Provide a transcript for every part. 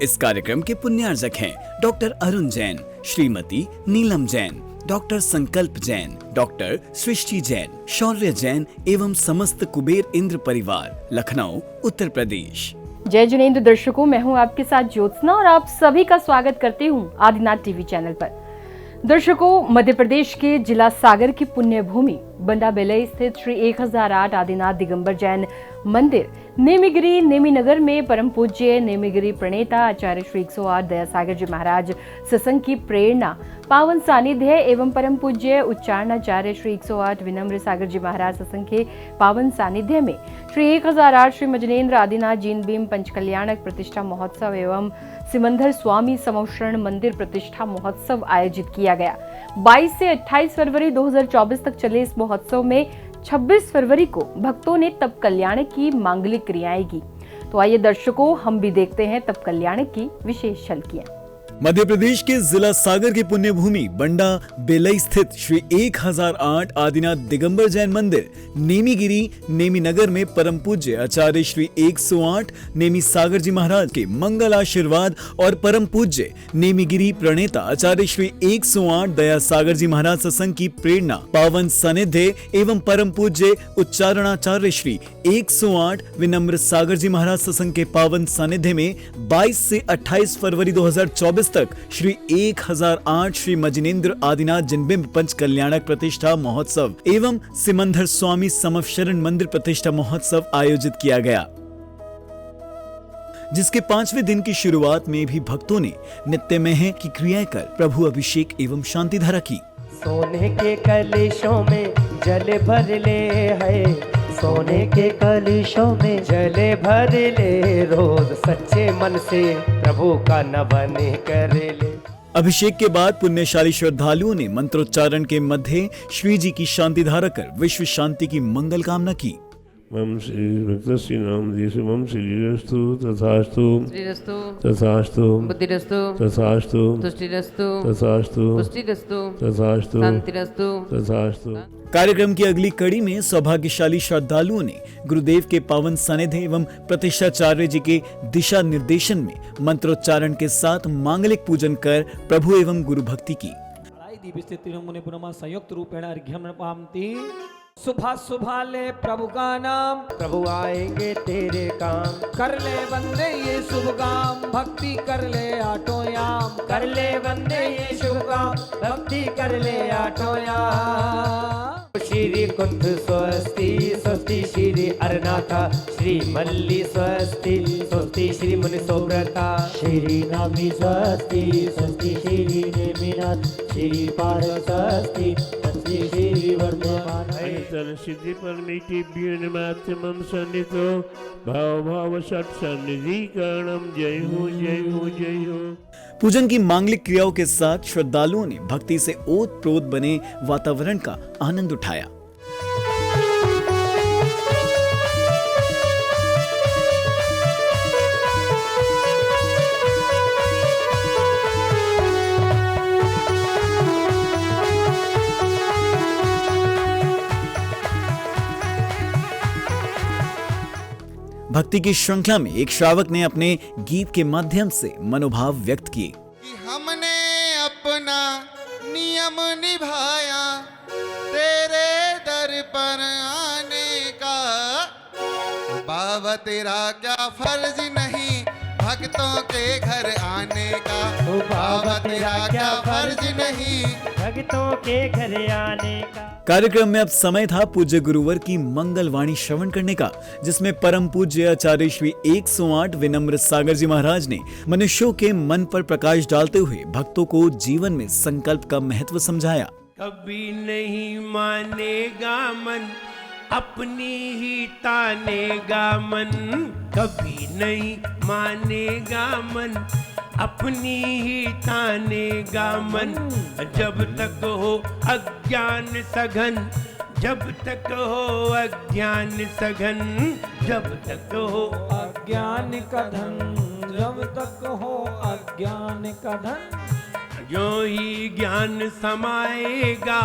इस कार्यक्रम के पुण्यार्जक हैं डॉक्टर अरुण जैन, श्रीमती नीलम जैन, डॉक्टर संकल्प जैन, डॉक्टर सृष्टि जैन, शौर्य जैन एवं समस्त कुबेर इंद्र परिवार, लखनऊ, उत्तर प्रदेश। जय जिनेंद्र दर्शकों, मैं हूं आपके साथ ज्योत्सना और आप सभी का स्वागत करती हूं आदिनाथ टीवी चैनल पर। दर्शकों, मध्य प्रदेश के जिला सागर की पुण्य भूमि बंडा बेलई स्थित श्री 1008 आदिनाथ दिगंबर जैन मंदिर नेमीगिरी नेमीनगर में परम पूज्य नेमीगिरी प्रणेता आचार्य श्री 108 दयासागर जी महाराज सत्संग की प्रेरणा, पावन सानिध्य एवं परम पूज्य उच्चारणाचार्य श्री 108 विनम्र सागर जी महाराज सत्संग के पावन सानिध्य में श्री 1008 श्री मजनेन्द्र आदिनाथ जीन भीम पंचकल्याणक प्रतिष्ठा महोत्सव एवं सिमंदर स्वामी समवशरण मंदिर प्रतिष्ठा महोत्सव आयोजित किया गया। 22 से 28 फरवरी 2024 तक चले इस महोत्सव में 26 फरवरी को भक्तों ने तप कल्याण की मांगलिक क्रियाएं की। तो आइए दर्शकों, हम भी देखते हैं तप कल्याण की विशेष झलकियां। मध्य प्रदेश के जिला सागर की पुण्य भूमि बंडा बेलई स्थित श्री 1008 आदिनाथ दिगंबर जैन मंदिर नेमीगिरी नेमीनगर में परम पूज्य आचार्य श्री 108 नेमी सागर जी महाराज के मंगल आशीर्वाद और परम पूज्य नेमीगिरी प्रणेता आचार्य श्री 108 दया सागर जी महाराज सत्संग की प्रेरणा, पावन सानिध्य एवं परम पूज्य उच्चारणाचार्य श्री 108 विनम्र सागर जी महाराज सत्संग के पावन सानिध्य में 22 से 28 फरवरी 2024 तक श्री 1008 श्री मजनेन्द्र आदिनाथ जिनबिंब पंच कल्याणक प्रतिष्ठा महोत्सव एवं सिमंदर स्वामी समवशरण मंदिर प्रतिष्ठा महोत्सव आयोजित किया गया, जिसके 5वें दिन की शुरुआत में भी भक्तों ने नित्यमेह की क्रियाएं कर प्रभु अभिषेक एवं शांति धारा की। सोने के कलशों में जल भर ले है, सोने के कलशों में जल भर ले, रोज सच्चे मन से प्रभु का नमन कर ले। अभिषेक के बाद पुण्यशाली श्रद्धालुओं ने मंत्रोच्चारण के मध्य श्री जी की शांति धारा कर विश्व शांति की मंगल कामना की। मम श्री भक्तस्य नामधेयस्य मम श्रीरस्तु तथास्तु श्रीरस्तु तथास्तु बुद्धिरस्तु तथास्तु तुष्टिरस्तु तथास्तु पुष्टिरस्तु तथास्तु शांतिरस्तु तथास्तु। कार्यक्रम की अगली कड़ी में सौभाग्यशाली श्रद्धालुओं ने गुरुदेव के पावन सानिध्य एवं प्रतिष्ठाचार्य जी के दिशा निर्देशन में मंत्रोच्चारण के साथ मांगलिक पूजन कर प्रभु एवं गुरु भक्ति की। संयुक्त रूपेण अर्घ्यम पामती। सुबह सुबह ले प्रभु का नाम, प्रभु आएंगे तेरे काम, कर ले बंदे ये शुभ काम, भक्ति कर ले आटोयाम, कर ले बंदे ये शुभ काम, भक्ति कर ले आटोयाम। श्री कुंठ स्वस्ति स्वस्ति श्री अरनाथा, श्री मल्ली स्वस्ति स्वस्ति श्री मुनि सोव्रता, श्री नामी स्वस्ति स्वस्ति श्री नेमिनाथ, श्री पार स्वस्ति स्वस्ति श्री वर्धमान। सिद्धि परमेटिभ्यो नमः सन्निधो भाव भाव षट सन्निधिकरणम। जय हो जय हो जय हो। पूजन की मांगलिक क्रियाओं के साथ श्रद्धालुओं ने भक्ति से ओत-प्रोत बने वातावरण का आनंद उठाया। भक्ति की श्रृंखला में एक श्रावक ने अपने गीत के माध्यम से मनोभाव व्यक्त किए कि हमने अपना नियम निभाया तेरे दर पर आने का, बाबा तेरा क्या फर्ज नहीं भक्तों के घर आने का, बाबा तेरा क्या फर्ज नहीं भक्तों के घर आने का। कार्यक्रम में अब समय था पूज्य गुरुवर की मंगलवाणी श्रवण करने का, जिसमें परम पूज्य आचार्य श्री 108 विनम्र सागर जी महाराज ने मनुष्यों के मन पर प्रकाश डालते हुए भक्तों को जीवन में संकल्प का महत्व समझाया। कभी नहीं मानेगा मन अपनी ही तानेगा मन, कभी नहीं मानेगा मन अपनी ही तानेगा मन, जब तक हो अज्ञान सघन, जब तक हो अज्ञान सघन, जब तक हो अज्ञान का धन, जब तक हो अज्ञान का धन। जो ही ज्ञान समाएगा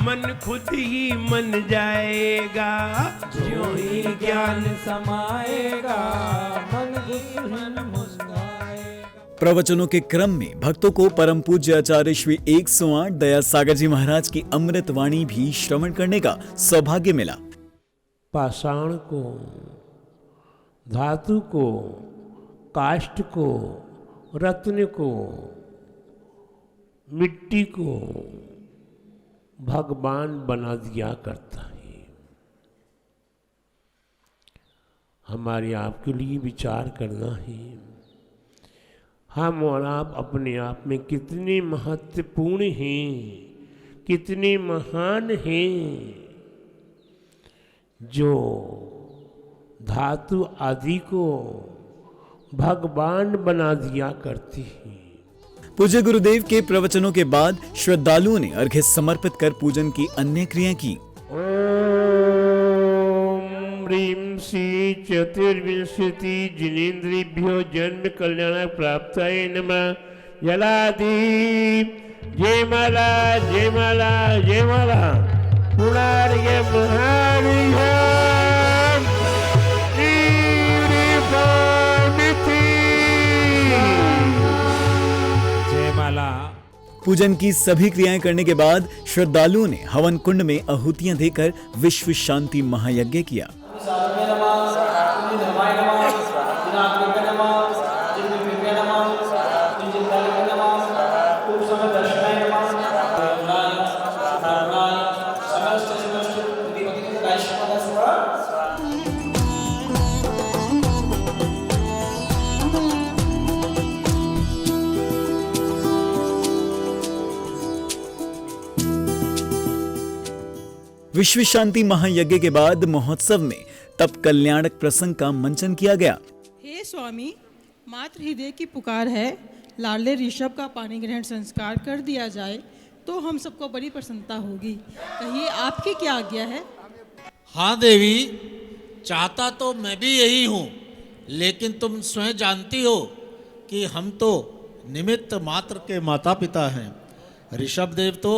मन खुद ही मन जाएगा, जो ही ज्ञान समाएगा मन खुद ही मन जाएगा। प्रवचनों के क्रम में भक्तों को परम पूज्य आचार्य श्री 108 दया सागर जी महाराज की अमृत वाणी भी श्रवण करने का सौभाग्य मिला। पाषाण को, धातु को, काष्ठ को, रत्न को, मिट्टी को भगवान बना दिया करता है। हमारे आपके लिए विचार करना है, हम और आप अपने आप में कितने महत्वपूर्ण हैं, कितने महान हैं, जो धातु आदि को भगवान बना दिया करती हैं। पूज्य गुरुदेव के प्रवचनों के बाद श्रद्धालुओं ने अर्घ्य समर्पित कर पूजन की अन्य क्रिया की। ओम ह्रीं श्री चतुर्विंशति जिनेन्द्रिभ्यो जन्म कल्याण प्राप्ताय नमः। जलादीप जय माला जय माला जय माला पुणार्य महार्य पूजन की सभी क्रियाएं करने के बाद श्रद्धालुओं ने हवन कुंड में आहुतियां देकर विश्व शांति महायज्ञ किया। विश्व शांति महायज्ञ के बाद महोत्सव में तप कल्याणक प्रसंग का मंचन किया गया। हे स्वामी, मातृ हृदय की पुकार है, लाडले ऋषभ का पानी ग्रहण संस्कार कर दिया जाए तो हम सबको बड़ी प्रसन्नता होगी। कहिए आपकी क्या आज्ञा है? हाँ देवी, चाहता तो मैं भी यही हूँ, लेकिन तुम स्वयं जानती हो कि हम तो निमित्त मात्र के माता पिता हैं। ऋषभ देव तो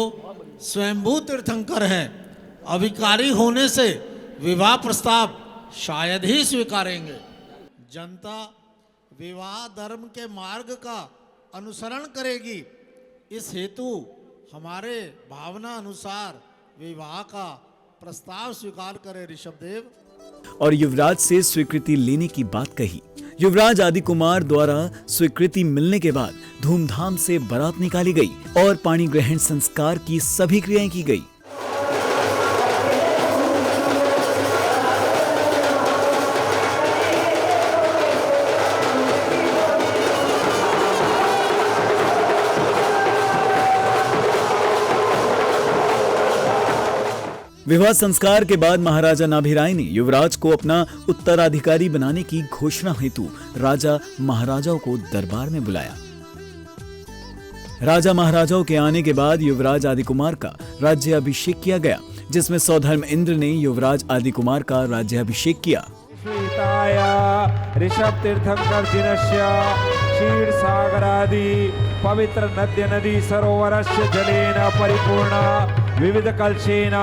स्वयंभू तीर्थंकर हैं, अभिकारी होने से विवाह प्रस्ताव शायद ही स्वीकारेंगे। जनता विवाह धर्म के मार्ग का अनुसरण करेगी, इस हेतु हमारे भावना अनुसार विवाह का प्रस्ताव स्वीकार करें ऋषभ देव। और युवराज से स्वीकृति लेने की बात कही। युवराज आदि कुमार द्वारा स्वीकृति मिलने के बाद धूमधाम से बारात निकाली गई और पाणी ग्रहण संस्कार की सभी क्रियाएं की गई। विवाह संस्कार के बाद महाराजा नाभिराय ने युवराज को अपना उत्तराधिकारी बनाने की घोषणा हेतु राजा महाराजाओं को दरबार में बुलाया। राजा महाराजाओं के आने के बाद युवराज आदि कुमार का राज्य अभिषेक किया गया, जिसमें सौधर्म इंद्र ने युवराज आदि कुमार का राज्य अभिषेक किया। ऋषभ तीर्थंकर जिनस्य क्षीर सागरादि पवित्र नद्य नदी सरोवरस्य जलेन परिपूर्ण विविध कलशेन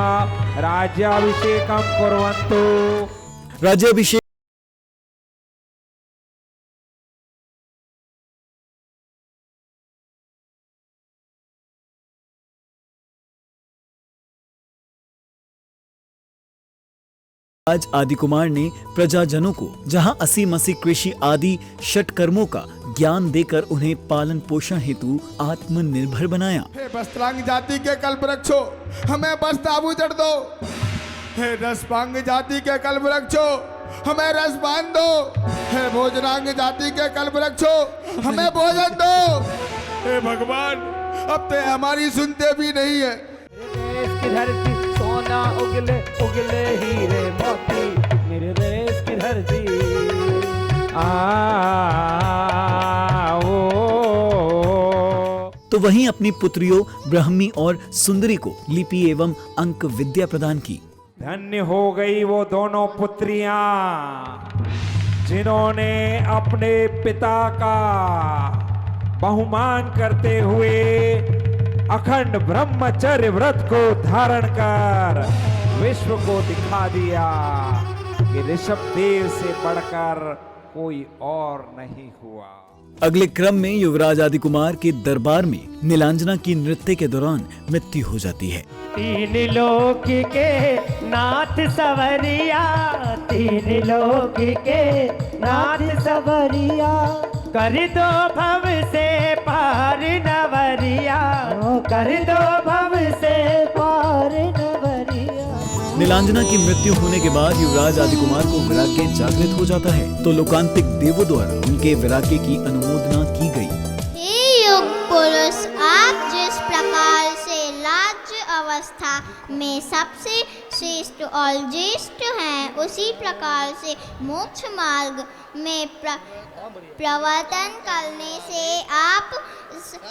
राज्याभिषेकं कुर्वन्तु। राज्याभिषेक आज आदि कुमार ने प्रजाजनों को जहां 80 कृषि आदि षट कर्मों का ज्ञान देकर उन्हें पालन पोषण हेतु आत्मनिर्भर बनाया। हे वस्त्रांग जाति के कल्पवृक्षों, हमें वस्त्र आभूषण दो। हे रसपांग जाति के कल्पवृक्षों, हमें रस बांध दो। हे भोजनांग जाति के कल्पवृक्षों, हमें भोजन दो। हे भगवान, अब तो हमारी सुनते भी नहीं है। देश की धरती सोना उगले उगले हीरे मोती, मेरे देश की धरती तो वहीं अपनी पुत्रियों ब्राह्मी और सुंदरी को लिपि एवं अंक विद्या प्रदान की। धन्य हो गई वो दोनों पुत्रियां जिन्होंने अपने पिता का बहुमान करते हुए अखंड ब्रह्मचर्य व्रत को धारण कर विश्व को दिखा दिया कि ऋषभ देव से बढ़कर कोई और नहीं हुआ। अगले क्रम में युवराज आदि कुमार के दरबार में नीलांजना की नृत्य के दौरान मृत्यु हो जाती है। तीन लोक के नाथ सवरिया, तीन लोक के नाथ सवरिया, कर दो भव से पार नवरिया, कर दो भव से पार नवरिया। नीलांजना की मृत्यु होने के बाद युवराज आदि कुमार को वैराग्य जागृत हो जाता है, तो लोकांतिक देवों द्वारा उनके वैराग्य की अनुमोदना की गई। हे युग पुरुष, आप जिस प्रकार से राज्य अवस्था में सबसे श्रेष्ठ और ज्येष्ठ हैं, उसी प्रकार से मोक्ष मार्ग में प्रवर्तन करने से आप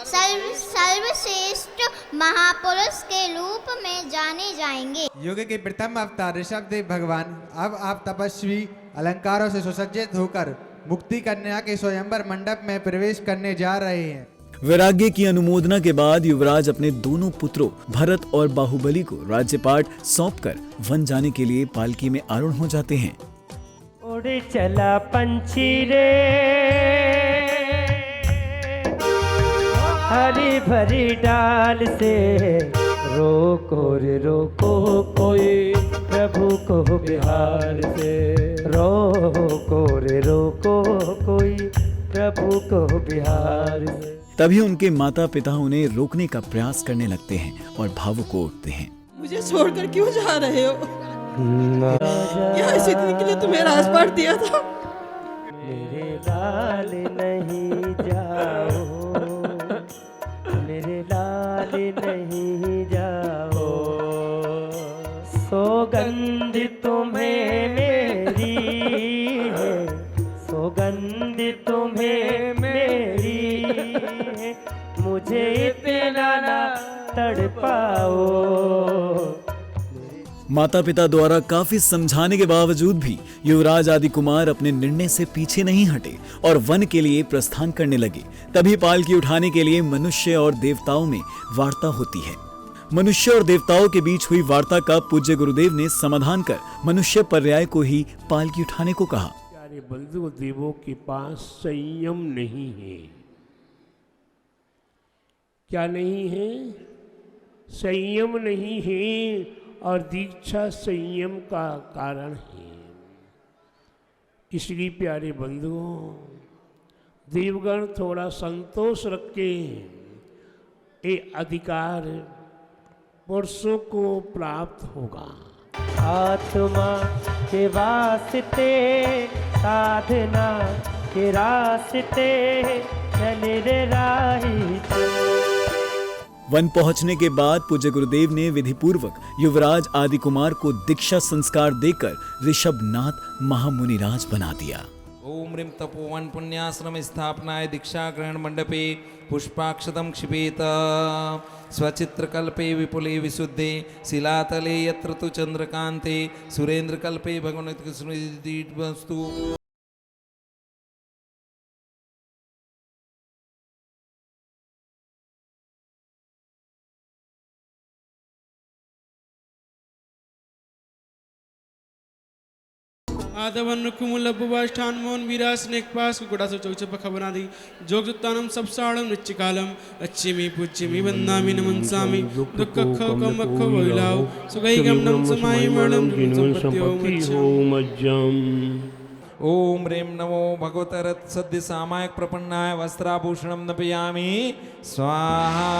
सर्वश्रेष्ठ महापुरुष के रूप में जाने जाएंगे। युग के प्रथम अवतार ऋषभदेव भगवान अब आप तपस्वी अलंकारों से सुसज्जित होकर मुक्ति कन्या के स्वयंवर मंडप में प्रवेश करने जा रहे हैं। वैराग्य की अनुमोदना के बाद युवराज अपने दोनों पुत्रों भरत और बाहुबली को राज्यपाट सौंपकर वन जाने के लिए पालकी में आरूढ़ हो जाते हैं। उड़ चला पंछी रे, हरी भरी डाल से, रोको रे रोको कोई प्रभु को बिहार से, रोको रे रोको कोई प्रभु को बिहार से। तभी उनके माता पिता उन्हें रोकने का प्रयास करने लगते हैं और भावुक हो उठते हैं। मुझे छोड़कर क्यों जा रहे हो? क्या इसी दिन के लिए तुम्हें राजपाट दिया था? मेरे लाल नहीं जाओ, मेरे लाल नहीं जाओ, सौगंध तुम्हें मेरी है, सौगंध तुम्हें मेरी, मुझे इतना ना तड़पाओ। माता पिता द्वारा काफी समझाने के बावजूद भी युवराज आदि कुमार अपने निर्णय से पीछे नहीं हटे और वन के लिए प्रस्थान करने लगे। तभी पालकी उठाने के लिए मनुष्य और देवताओं में वार्ता होती है। मनुष्य और देवताओं के बीच हुई वार्ता का पूज्य गुरुदेव ने समाधान कर मनुष्य पर्याय को ही पालकी उठाने को कहा। प्यारे बंधु देवों के पास संयम नहीं है। क्या नहीं है? संयम नहीं है, और दीक्षा संयम का कारण है। इसलिए प्यारे बंधुओं, देवगण थोड़ा संतोष रख के ये अधिकार पुरुषों को प्राप्त होगा। आत्मा के वास्ते साधना के रास्ते चल रे राही चल। वन पहुंचने के बाद पूज्य गुरुदेव ने विधि पूर्वक युवराज आदि कुमार को दीक्षा संस्कार देकर ऋषभनाथ महामुनिराज बना दिया। ओम ह्रीं तपोवन पुण्याश्रम स्थापनाय दीक्षा ग्रहण मंडपे पुष्पाक्षतम क्षिपेत स्वचित्रकल्पे विपुले विशुद्धे शिलातले यत्र तु चंद्रकांते सुरेंद्रकल्पे भगवन्तस्तु। आदवन कुमुलभुवाष्ठान मोहन वीरास नेकपास कुकुड़ा से चौक चपखा बना दी जोग जुत्तानम सब साड़म निच्चिकालम अच्छी पूज्यमी वंदामी नमंसामी दुख खो कम खो वैलाओ सुगई गमनम समाई मरणम संपत्तियो मज्जम। ओम ह्रीं नमो भगवते रथ सद्य सामायिक प्रपन्नाय वस्त्राभूषणम नपयामि स्वाहा।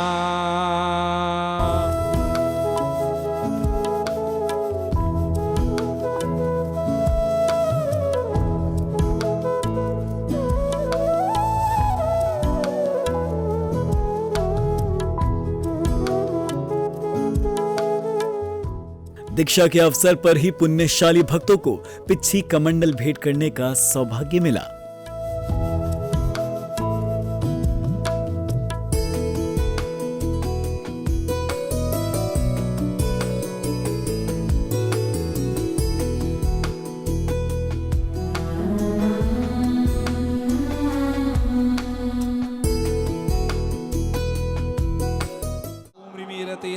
दीक्षा के अवसर पर ही पुण्यशाली भक्तों को पिच्छी कमंडल भेंट करने का सौभाग्य मिला।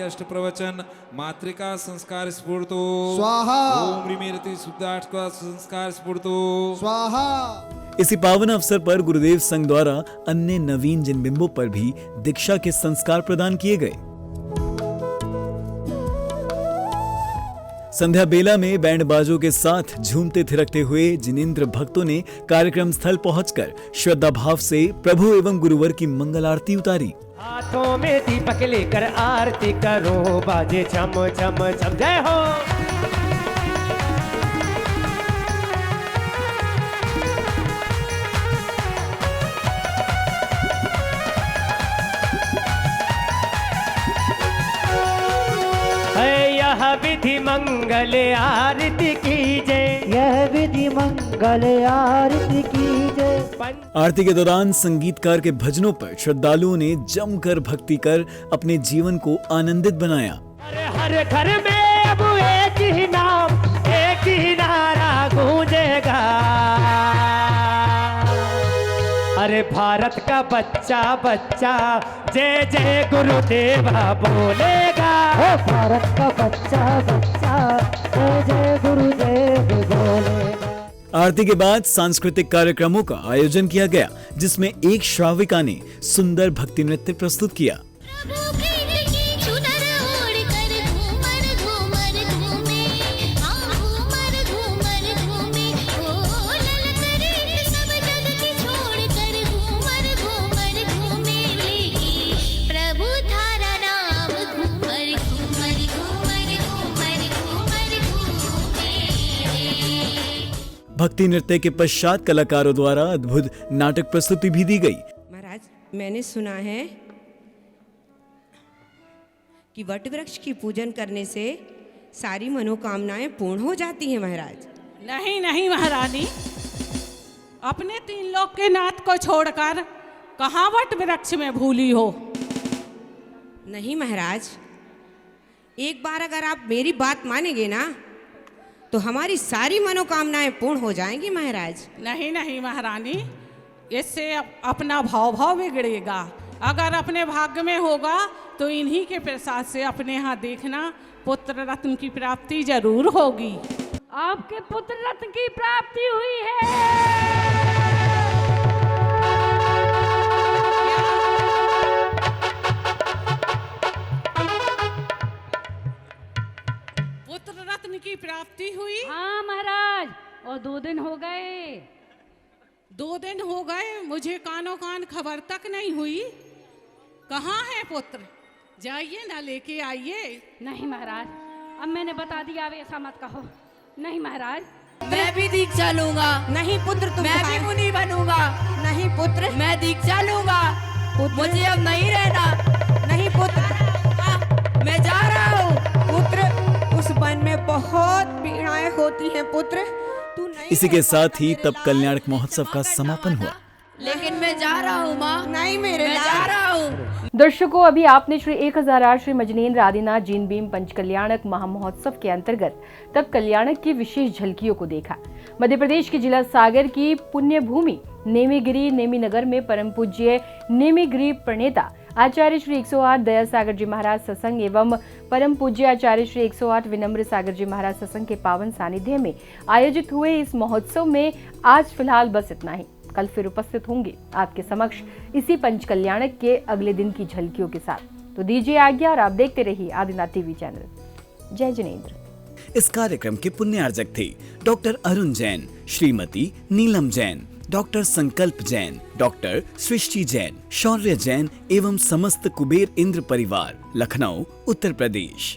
अष्ट प्रवचन मातृका संस्कार स्फूर्तो स्वाहा। ओम ह्रीं शुद्धाष्टका संस्कार स्फूर्तो स्वाहा। इसी पावन अवसर पर गुरुदेव संघ द्वारा अन्य नवीन जिन बिंबों पर भी दीक्षा के संस्कार प्रदान किए गए। संध्या बेला में बैंड बाजों के साथ झूमते थिरकते हुए जिनेंद्र भक्तों ने कार्यक्रम स्थल पहुंचकर श्रद्धा भाव से प्रभु एवं गुरुवर की मंगल आरती उतारी। हाथों में दीपक लेकर आरती करो, बाजे छम छम छम जय हो। यह विधि मंगल आरती कीजिए, यह विधि मंगल आरती कीजिए। आरती के दौरान संगीतकार के भजनों पर श्रद्धालुओं ने जमकर भक्ति कर अपने जीवन को आनंदित बनाया। हर घर में अब एक ही नाम, एक ही नारा गूंजेगा। अरे भारत का बच्चा बच्चा जय जय गुरुदेवा बोलेगा। भारत का बच्चा बच्चा जय जय गुरुदेव बोलेगा। आरती के बाद सांस्कृतिक कार्यक्रमों का आयोजन किया गया, जिसमें एक श्राविका ने सुंदर भक्ति नृत्य प्रस्तुत किया। भक्ति नृत्य के पश्चात कलाकारों द्वारा अद्भुत नाटक प्रस्तुति भी दी गई। महाराज, मैंने सुना है कि वट वृक्ष की पूजन करने से सारी मनोकामनाएं पूर्ण हो जाती हैं महाराज। नहीं नहीं महारानी, अपने 3 लोक के नाथ को छोड़कर कहाँ वट वृक्ष में भूली हो। नहीं महाराज, एक बार अगर आप मेरी बात मानेंगे ना तो हमारी सारी मनोकामनाएं पूर्ण हो जाएंगी महाराज। नहीं नहीं महारानी, इससे अपना भाव बिगड़ेगा। अगर अपने भाग्य में होगा तो इन्हीं के प्रसाद से अपने यहाँ देखना पुत्र रत्न की प्राप्ति जरूर होगी। आपके पुत्र रत्न की प्राप्ति हुई है। पुत्र रत्न की प्राप्ति हुई? हाँ महाराज, और 2 दिन हो गए। 2 दिन हो गए, मुझे कानों कान खबर तक नहीं हुई। कहाँ है पुत्र? जाइए ना लेके आइए। नहीं महाराज, अब मैंने बता दिया, अब ऐसा मत कहो। नहीं महाराज, मैं भी दीक्षा लूंगा। नहीं पुत्र, तुम मैं भी मुनि बनूंगा। नहीं पुत्र, मैं दीक्षा लूंगा। मुझे अब नहीं रहना। नहीं पुत्र, मैं जा रहा हूँ। पुत्र, उस वन में बहुत पीड़ाएं होती हैं पुत्र, तू नहीं। इसी के साथ ही तब कल्याणक महोत्सव का समापन हुआ। लेकिन मैं जा रहा हूँ माँ। नहीं मेरे, मैं जा रहा हूँ। दर्शकों, अभी आपने श्री 1008 श्री मजनेन्द्र आदिनाथ जैन भीम पंचकल्याणक महामहोत्सव के अंतर्गत तब कल्याणक की विशेष झलकियों को देखा। मध्य प्रदेश के जिला सागर की पुण्य भूमि नेमीगिरी नेमी नगर में परम पूज्य नेमीगिरी प्रणेता आचार्य श्री 108 दया सागर जी महाराज सत्संग एवं परम पूज्य आचार्य श्री 108 विनम्र सागर जी महाराज सत्संग के पावन सानिध्य में आयोजित हुए इस महोत्सव में आज फिलहाल बस इतना ही। कल फिर उपस्थित होंगे आपके समक्ष इसी पंचकल्याणक के अगले दिन की झलकियों के साथ। तो दीजिए आज्ञा और आप देखते रहिए आदिनाथ टीवी चैनल। जय जिनेंद्र। इस कार्यक्रम के पुण्यार्जक थे डॉक्टर अरुण जैन, श्रीमती नीलम जैन, डॉक्टर संकल्प जैन, डॉक्टर सृष्टि जैन, शौर्य जैन एवं समस्त कुबेर इंद्र परिवार, लखनऊ, उत्तर प्रदेश।